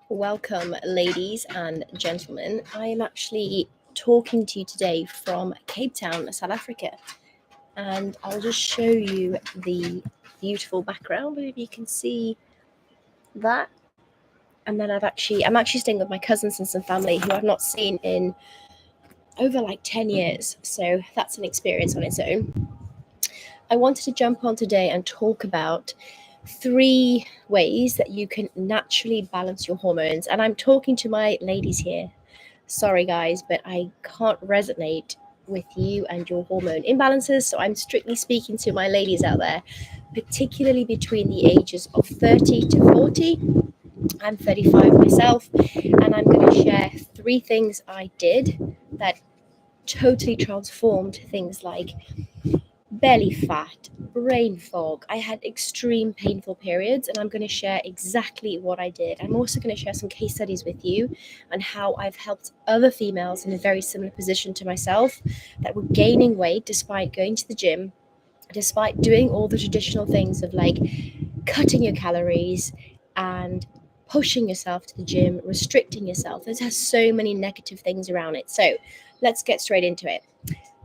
Welcome, ladies and gentlemen. I am actually talking to you today from Cape Town, South Africa, and I'll just show you the beautiful background. If you can see that, and then I'm actually staying with my cousins and some family who I've not seen in over like 10 years, so that's an experience on its own. I wanted to jump on today and talk about 3 ways that you can naturally balance your hormones. And I'm talking to my ladies here. Sorry, guys, but I can't resonate with you and your hormone imbalances. So I'm strictly speaking to my ladies out there, particularly between the ages of 30 to 40. I'm 35 myself, and I'm going to share 3 things I did that totally transformed things like belly fat, brain fog. I had extreme painful periods, and I'm going to share exactly what I did. I'm also going to share some case studies with you on how I've helped other females in a very similar position to myself that were gaining weight despite going to the gym, despite doing all the traditional things of like cutting your calories and pushing yourself to the gym, restricting yourself. This has so many negative things around it. So let's get straight into it.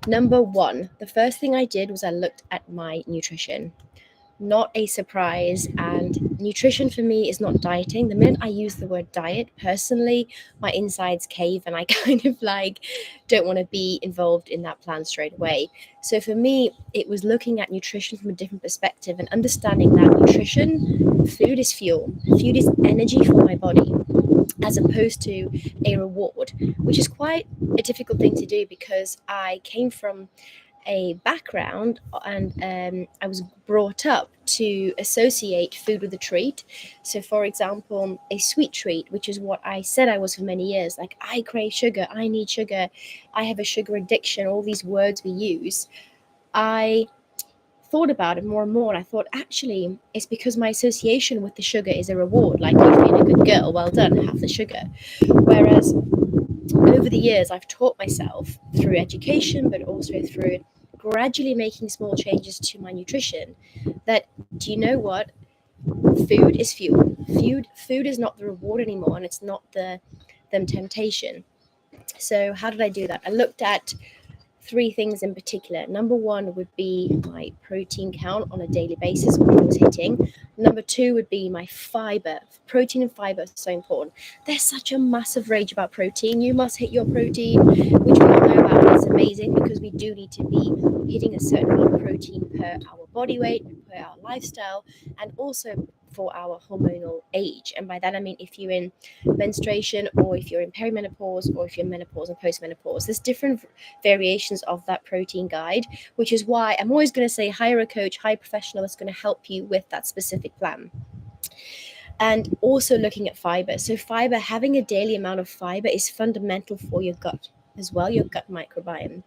Number 1, the first thing I did was I looked at my nutrition. Not a surprise, and nutrition for me is not dieting. The minute I use the word diet, personally, my insides cave and I kind of like don't want to be involved in that plan straight away. So for me, it was looking at nutrition from a different perspective and understanding that nutrition, food is fuel, food is energy for my body, as opposed to a reward, which is quite a difficult thing to do because I came from a background and I was brought up to associate food with a treat. So for example, a sweet treat, which is what I said I was for many years, like I crave sugar, I need sugar, I have a sugar addiction, all these words we use. I thought about it more and more, and I thought actually it's because my association with the sugar is a reward, like you've been a good girl, well done, have the sugar. Whereas over the years I've taught myself through education, but also through gradually making small changes to my nutrition, that do you know what, food is fuel. Food is not the reward anymore, and it's not the temptation. So how did I do that? I looked at 3 things in particular. Number 1 would be my protein count on a daily basis, what I was hitting. Number 2 would be my fiber. Protein and fiber are so important. There's such a massive rage about protein. You must hit your protein, which we all know about. And it's amazing because we do need to be hitting a certain amount of protein per our body weight, per our lifestyle, and also for our hormonal age. And by that I mean if you're in menstruation, or if you're in perimenopause, or if you're menopause and postmenopause. There's different variations of that protein guide, which is why I'm always going to say hire a coach, hire a professional that's going to help you with that specific plan. And also looking at fiber. So fiber, having a daily amount of fiber is fundamental for your gut as well, your gut microbiome.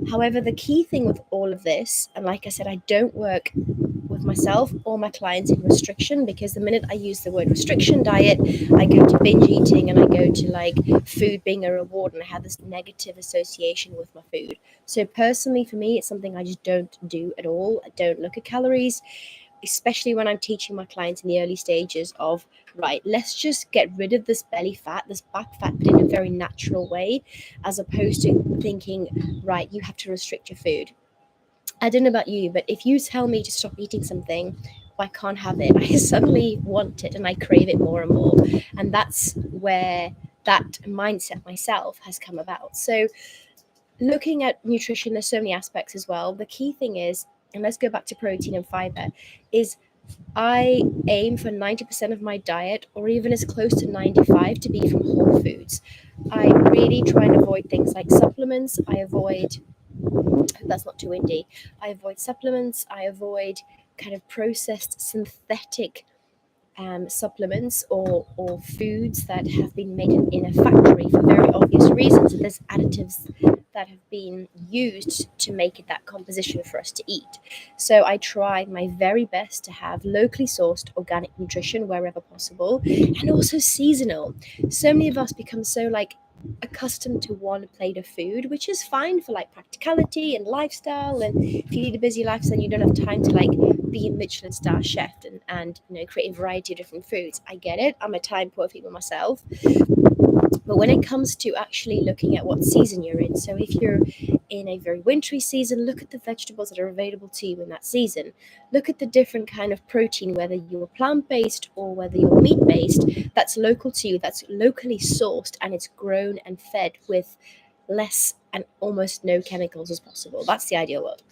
However, the key thing with all of this, and like I said, I don't work with myself or my clients in restriction, because the minute I use the word restriction diet, I go to binge eating and I go to like food being a reward, and I have this negative association with my food. So personally for me, it's something I just don't do at all. I don't look at calories, especially when I'm teaching my clients in the early stages of, right, let's just get rid of this belly fat, this back fat, but in a very natural way, as opposed to thinking, right, you have to restrict your food. I don't know about you, but if you tell me to stop eating something, I can't have it. I suddenly want it and I crave it more and more. And that's where that mindset myself has come about. So looking at nutrition, there's so many aspects as well. The key thing is, and let's go back to protein and fiber, is I aim for 90% of my diet, or even as close to 95, to be from whole foods. I really try and avoid things like supplements. I avoid, that's not too windy, I avoid supplements. I avoid kind of processed synthetic supplements or foods that have been made in a factory for very obvious reasons. There's additives that have been used to make it that composition for us to eat. So I try my very best to have locally sourced organic nutrition wherever possible, and also seasonal. So many of us become so like accustomed to one plate of food, which is fine for like practicality and lifestyle. And if you lead a busy lifestyle, you don't have time to like be a Michelin star chef and create a variety of different foods. I get it. I'm a time poor people myself. But when it comes to actually looking at what season you're in, so if you're in a very wintry season, look at the vegetables that are available to you in that season. Look at the different kind of protein, whether you're plant-based or whether you're meat-based, that's local to you, that's locally sourced, and it's grown and fed with less and almost no chemicals as possible. That's the ideal world.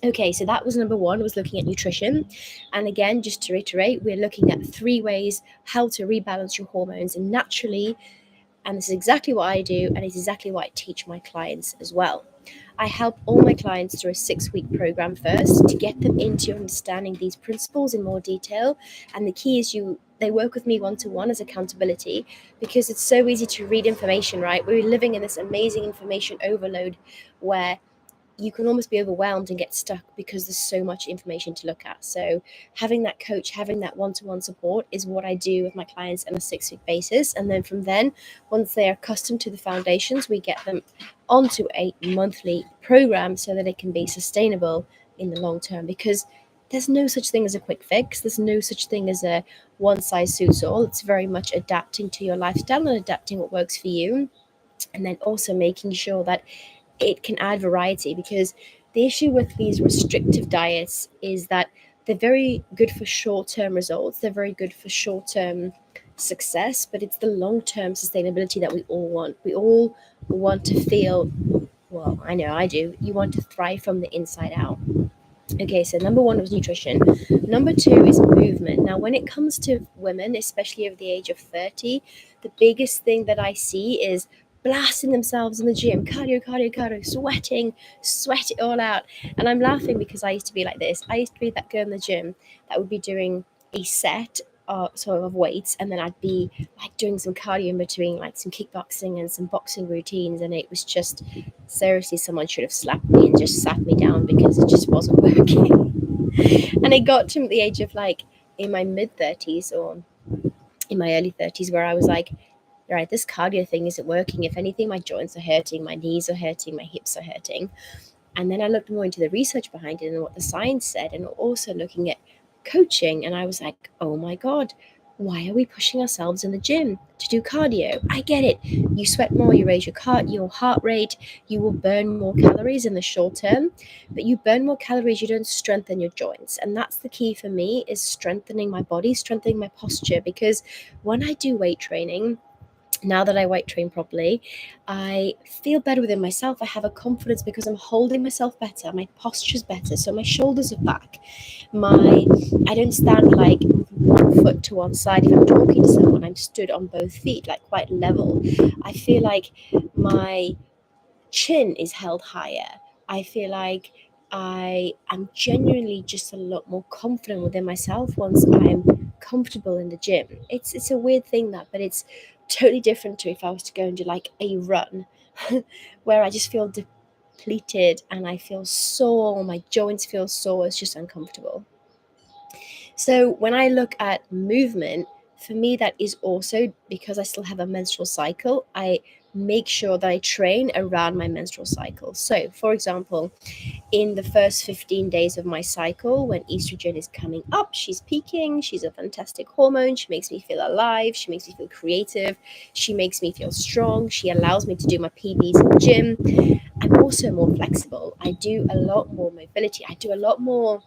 Okay, so that was number one, was looking at nutrition. And again, just to reiterate, we're looking at 3 ways how to rebalance your hormones and naturally. And this is exactly what I do, and it's exactly what I teach my clients as well. I help all my clients through a 6-week program first to get them into understanding these principles in more detail. And the key is they work with me one-to-one as accountability, because it's so easy to read information, right? We're living in this amazing information overload where you can almost be overwhelmed and get stuck because there's so much information to look at. So having that coach, having that one-to-one support is what I do with my clients on a 6-week basis. And then from then, once they're accustomed to the foundations, we get them onto a monthly program so that it can be sustainable in the long term, because there's no such thing as a quick fix. There's no such thing as a one size suits all. It's very much adapting to your lifestyle and adapting what works for you. And then also making sure that it can add variety, because the issue with these restrictive diets is that they're very good for short-term results. They're very good for short-term success, but it's the long-term sustainability that we all want. We all want to feel, well, I know I do, you want to thrive from the inside out. Okay, so number one was nutrition. Number two is movement. Now, when it comes to women, especially over the age of 30, the biggest thing that I see is blasting themselves in the gym, cardio, sweat it all out. And I'm laughing because I used to be like this. I used to be that girl in the gym that would be doing a set of weights, and then I'd be like doing some cardio in between, like some kickboxing and some boxing routines, and it was just seriously, someone should have slapped me and just sat me down because it just wasn't working. And it got to the age of like in my mid 30s or in my early 30s where I was like, right, this cardio thing isn't working. If anything, my joints are hurting, my knees are hurting, my hips are hurting. And then I looked more into the research behind it and what the science said, and also looking at coaching. And I was like, oh my God, why are we pushing ourselves in the gym to do cardio? I get it. You sweat more, you raise your heart rate, you will burn more calories in the short term, but you burn more calories, you don't strengthen your joints. And that's the key for me, is strengthening my body, strengthening my posture, because when I do weight training, now that I weight train properly, I feel better within myself. I have a confidence because I'm holding myself better. My posture's better. So my shoulders are back. I don't stand like one foot to one side. If I'm talking to someone, I'm stood on both feet, like quite level. I feel like my chin is held higher. I feel like I am genuinely just a lot more confident within myself once I'm comfortable in the gym. It's a weird thing but it's totally different to if I was to go and do like a run where I just feel depleted and I feel sore, my joints feel sore, it's just uncomfortable. So when I look at movement, for me, that is also because I still have a menstrual cycle. I make sure that I train around my menstrual cycle. So, for example, in the first 15 days of my cycle, when estrogen is coming up, she's peaking, she's a fantastic hormone, she makes me feel alive, she makes me feel creative, she makes me feel strong, she allows me to do my PBs in the gym. I'm also more flexible. I do a lot more mobility. I do a lot more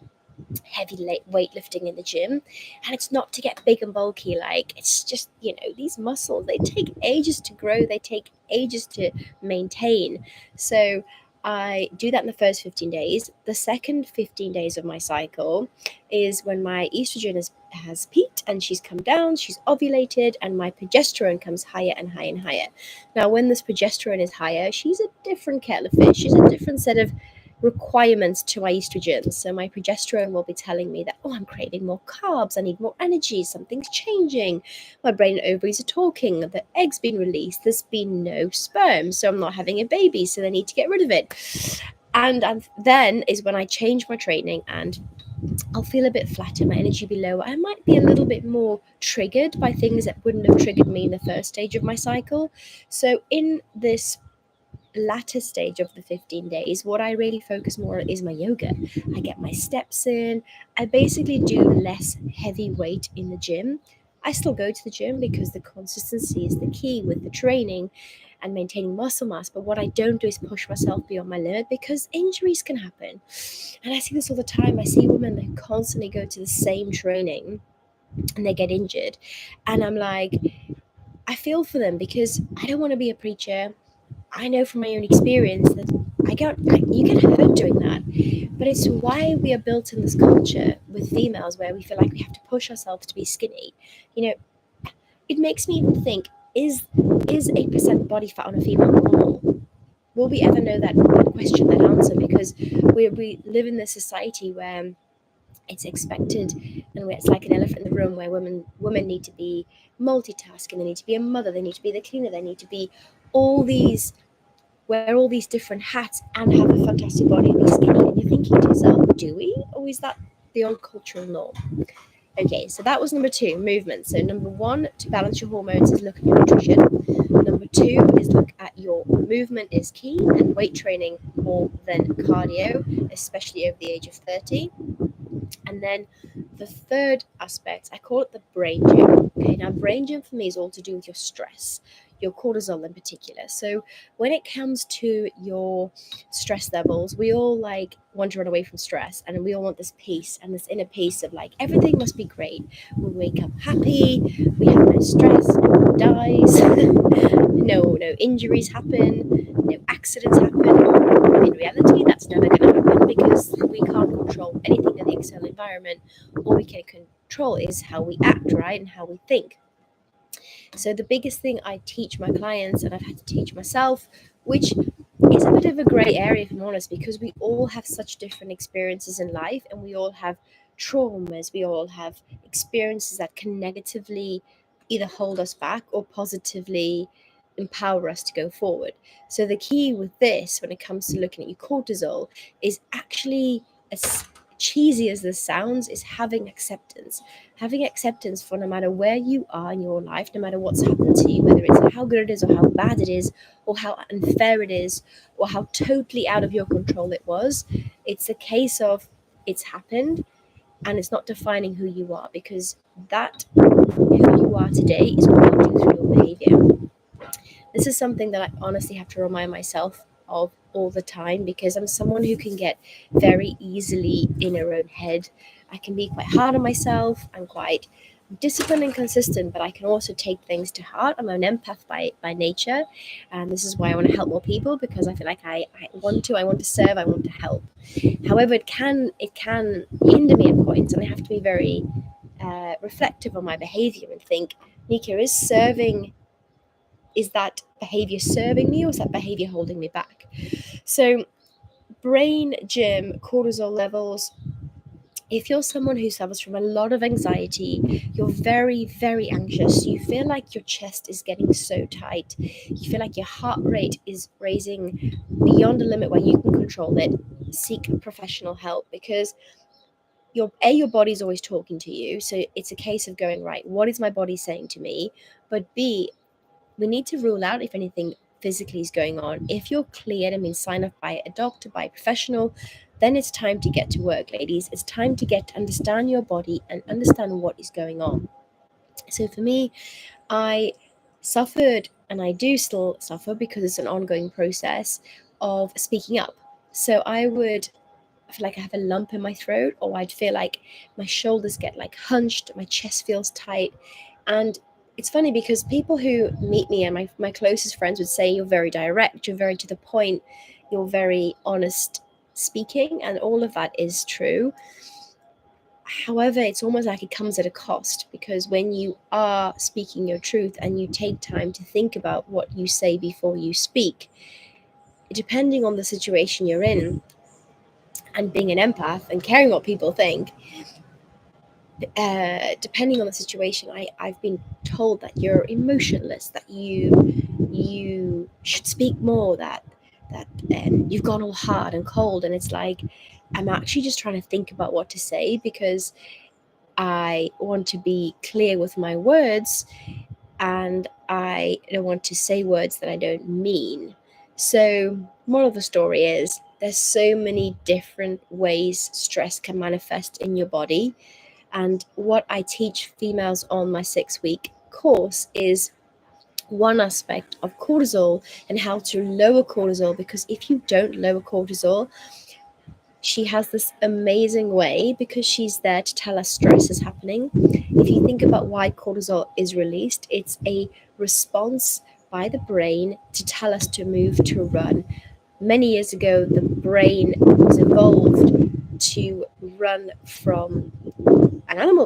heavy weightlifting in the gym, and it's not to get big and bulky, like it's just these muscles, they take ages to grow, they take ages to maintain. So I do that in the first 15 days. The second 15 days of my cycle is when my estrogen has peaked and she's come down, she's ovulated, and my progesterone comes higher and higher and higher. Now when this progesterone is higher, she's a different kettle of fish, she's a different set of requirements to my estrogen. So my progesterone will be telling me that, oh, I'm craving more carbs, I need more energy, something's changing. My brain and ovaries are talking, the egg's been released, there's been no sperm, so I'm not having a baby, so they need to get rid of it. And then is when I change my training and I'll feel a bit flatter, my energy be lower. I might be a little bit more triggered by things that wouldn't have triggered me in the first stage of my cycle. So in this latter stage of the 15 days, what I really focus more on is my yoga. I get my steps in. I basically do less heavy weight in the gym. I still go to the gym because the consistency is the key with the training and maintaining muscle mass. But what I don't do is push myself beyond my limit because injuries can happen. And I see this all the time. I see women that constantly go to the same training and they get injured. And I'm like, I feel for them because I don't want to be a preacher. I know from my own experience that you get hurt doing that. But it's why we are built in this culture with females where we feel like we have to push ourselves to be skinny. You know, it makes me even think, is 8% body fat on a female normal? Will we ever know that question, that answer? Because we live in this society where it's expected, and it's like an elephant in the room where women need to be multitasking, they need to be a mother, they need to be the cleaner, they need to be all these, wear all these different hats and have a fantastic body and be skinny. And you're thinking to yourself, do we? Or is that the old cultural norm? Okay, so that was number 2, movement. So number 1, to balance your hormones, is look at your nutrition. Number 2 is look at your movement is key, and weight training more than cardio, especially over the age of 30. And then the third aspect, I call it the brain gym. Okay, now brain gym for me is all to do with your stress, your cortisol in particular. So when it comes to your stress levels, we all like want to run away from stress, and we all want this peace and this inner peace of like everything must be great. We wake up happy, we have no stress, no one dies, no injuries happen, no accidents happen. In reality, that's never going to happen because we can't control anything in the external environment. All we can control is how we act, right, and how we think. So the biggest thing I teach my clients, and I've had to teach myself, which is a bit of a gray area, if I'm honest, because we all have such different experiences in life, and we all have traumas, we all have experiences that can negatively either hold us back or positively empower us to go forward. So the key with this, when it comes to looking at your cortisol, is actually, as cheesy as this sounds, is having acceptance for no matter where you are in your life, no matter what's happened to you, whether it's how good it is or how bad it is or how unfair it is or how totally out of your control it was. It's a case of it's happened, and it's not defining who you are, because that who you are today is what you do through your behavior. This is something that I honestly have to remind myself of all the time, because I'm someone who can get very easily in her own head. I can be quite hard on myself. I'm quite disciplined and consistent, but I can also take things to heart. I'm an empath by nature, and this is why I want to help more people, because I feel like I want to serve, I want to help. However, it can hinder me at points, and I have to be very reflective on my behavior and think, Nika, is that behavior serving me, or is that behavior holding me back? So brain gym, cortisol levels. If you're someone who suffers from a lot of anxiety, you're very, very anxious, you feel like your chest is getting so tight, you feel like your heart rate is raising beyond a limit where you can control it, seek professional help, because your body's always talking to you. So it's a case of going, right, what is my body saying to me? But B, we need to rule out if anything physically is going on. If you're cleared and been signed off by a doctor, by a professional, then it's time to get to work, ladies. It's time to get to understand your body and understand what is going on. So for me, I suffered, and I do still suffer because it's an ongoing process of speaking up. So I would feel like I have a lump in my throat, or I'd feel like my shoulders get like hunched, my chest feels tight. And it's funny because people who meet me and my closest friends would say you're very direct, you're very to the point, you're very honest speaking, and all of that is true. However, it's almost like it comes at a cost, because when you are speaking your truth and you take time to think about what you say before you speak, depending on the situation you're in, and being an empath and caring what people think, depending on the situation, I've been told that you're emotionless, that you should speak more, that you've gone all hard and cold, and it's like I'm actually just trying to think about what to say because I want to be clear with my words, and I don't want to say words that I don't mean. So, moral of the story is there's so many different ways stress can manifest in your body. And what I teach females on my 6-week course is one aspect of cortisol and how to lower cortisol, because if you don't lower cortisol, she has this amazing way, because she's there to tell us stress is happening. If you think about why cortisol is released, it's a response by the brain to tell us to move, to run. Many years ago, the brain was evolved to run from an animal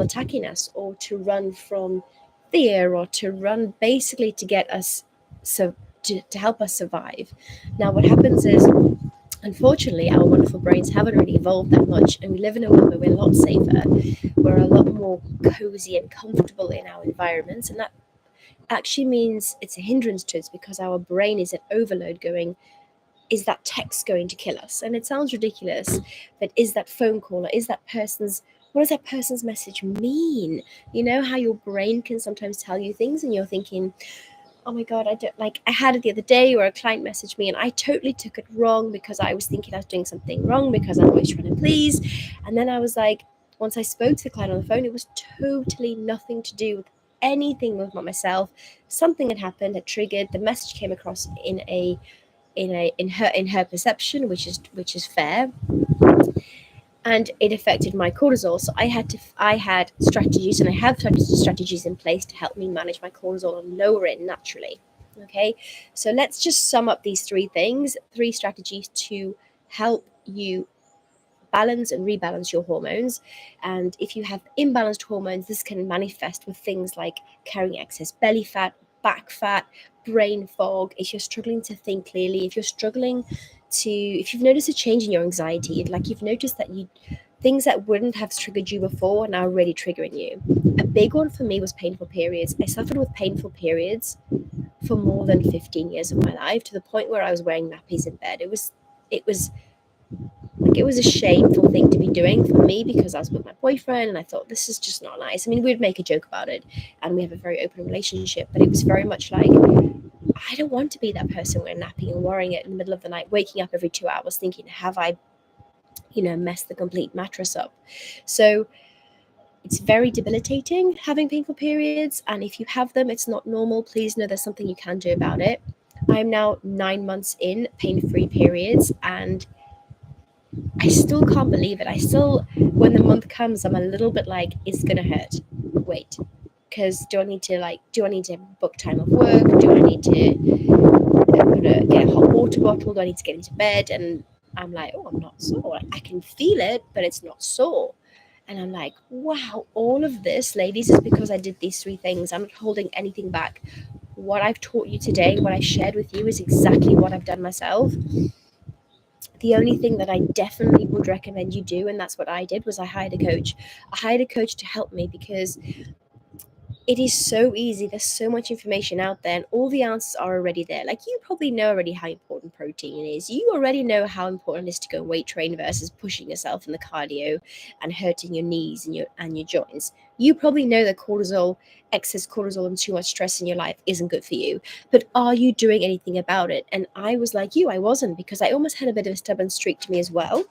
attacking us, or to run from fear, or to run basically to get us to help us survive. Now, what happens is, unfortunately, our wonderful brains haven't really evolved that much, and we live in a world where we're a lot safer, we're a lot more cozy and comfortable in our environments, and that actually means it's a hindrance to us, because our brain is at overload going, is that text going to kill us? And it sounds ridiculous, but is that phone call, or is that person's, what does that person's message mean? You know how your brain can sometimes tell you things and you're thinking, oh my God, I had it the other day where a client messaged me and I totally took it wrong, because I was thinking I was doing something wrong, because I'm always trying to please. And then I was like, once I spoke to the client on the phone, it was totally nothing to do with anything with myself. Something had happened, had triggered, the message came across in her perception, which is fair, and it affected my cortisol. So I had strategies, and I have strategies in place to help me manage my cortisol and lower it naturally. Okay, so let's just sum up these three strategies to help you balance and rebalance your hormones. And if you have imbalanced hormones, this can manifest with things like carrying excess belly fat, back fat, brain fog. If you're struggling to think clearly, if you've noticed a change in your anxiety, like you've noticed that things that wouldn't have triggered you before are now really triggering you. A big one for me was painful periods. I suffered with painful periods for more than 15 years of my life, to the point where I was wearing nappies in bed. It was a shameful thing to be doing for me, because I was with my boyfriend and I thought, this is just not nice. I mean, we'd make a joke about it and we have a very open relationship, but it was very much like, I don't want to be that person wearing a nappy and wearing it in the middle of the night, waking up every 2 hours thinking, have I, messed the complete mattress up? So it's very debilitating having painful periods. And if you have them, it's not normal. Please know there's something you can do about it. I'm now 9 months in pain-free periods, and I still can't believe it. When the month comes, I'm a little bit like, it's gonna hurt. Wait, because do I need to book time off work? Do I need to get a hot water bottle? Do I need to get into bed? And I'm like, oh, I'm not sore. I can feel it, but it's not sore. And I'm like, wow, all of this, ladies, is because I did these three things. I'm not holding anything back. What I've taught you today, what I shared with you, is exactly what I've done myself. The only thing that I definitely would recommend you do, and that's what I did, was I hired a coach. I hired a coach to help me, because it is so easy. There's so much information out there, and all the answers are already there. Like, you probably know already how important protein is. You already know how important it is to go weight train versus pushing yourself in the cardio and hurting your knees and your joints. You probably know that excess cortisol and too much stress in your life isn't good for you. But are you doing anything about it? And I was like you, I wasn't, because I almost had a bit of a stubborn streak to me as well,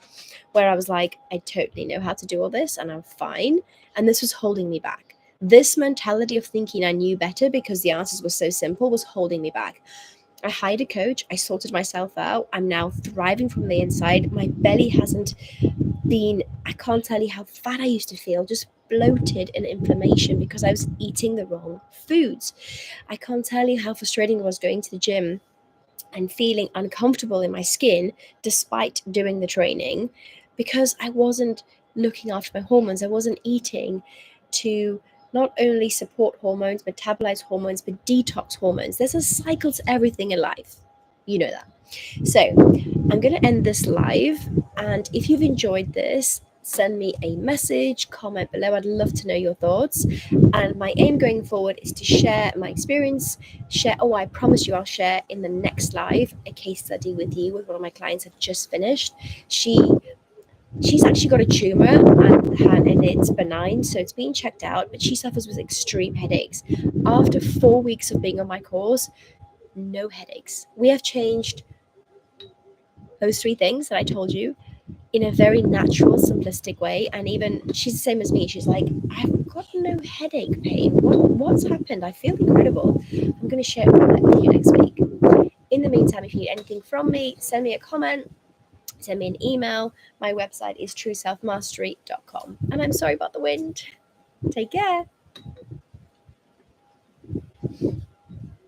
where I was like, I totally know how to do all this and I'm fine. And this was holding me back. This mentality of thinking I knew better because the answers were so simple was holding me back. I hired a coach. I sorted myself out. I'm now thriving from the inside. My belly hasn't been, I can't tell you how fat I used to feel, just bloated and inflammation, because I was eating the wrong foods. I can't tell you how frustrating it was going to the gym and feeling uncomfortable in my skin despite doing the training, because I wasn't looking after my hormones. I wasn't eating to not only support hormones, metabolize hormones, but detox hormones. There's a cycle to everything in life. You know that. So I'm going to end this live. And if you've enjoyed this, send me a message, comment below. I'd love to know your thoughts. And my aim going forward is to share my experience, I promise you I'll share in the next live a case study with you with one of my clients I've just finished. She's actually got a tumor and it's benign, so it's being checked out, but she suffers with extreme headaches. After 4 weeks of being on my course, no headaches. We have changed those 3 things that I told you in a very natural, simplistic way. And even she's the same as me. She's like, I've got no headache pain. What's happened? I feel incredible. I'm going to share all that with you next week. In the meantime, if you need anything from me, send me a comment, send me an email. My website is trueselfmastery.com. And I'm sorry about the wind. Take care.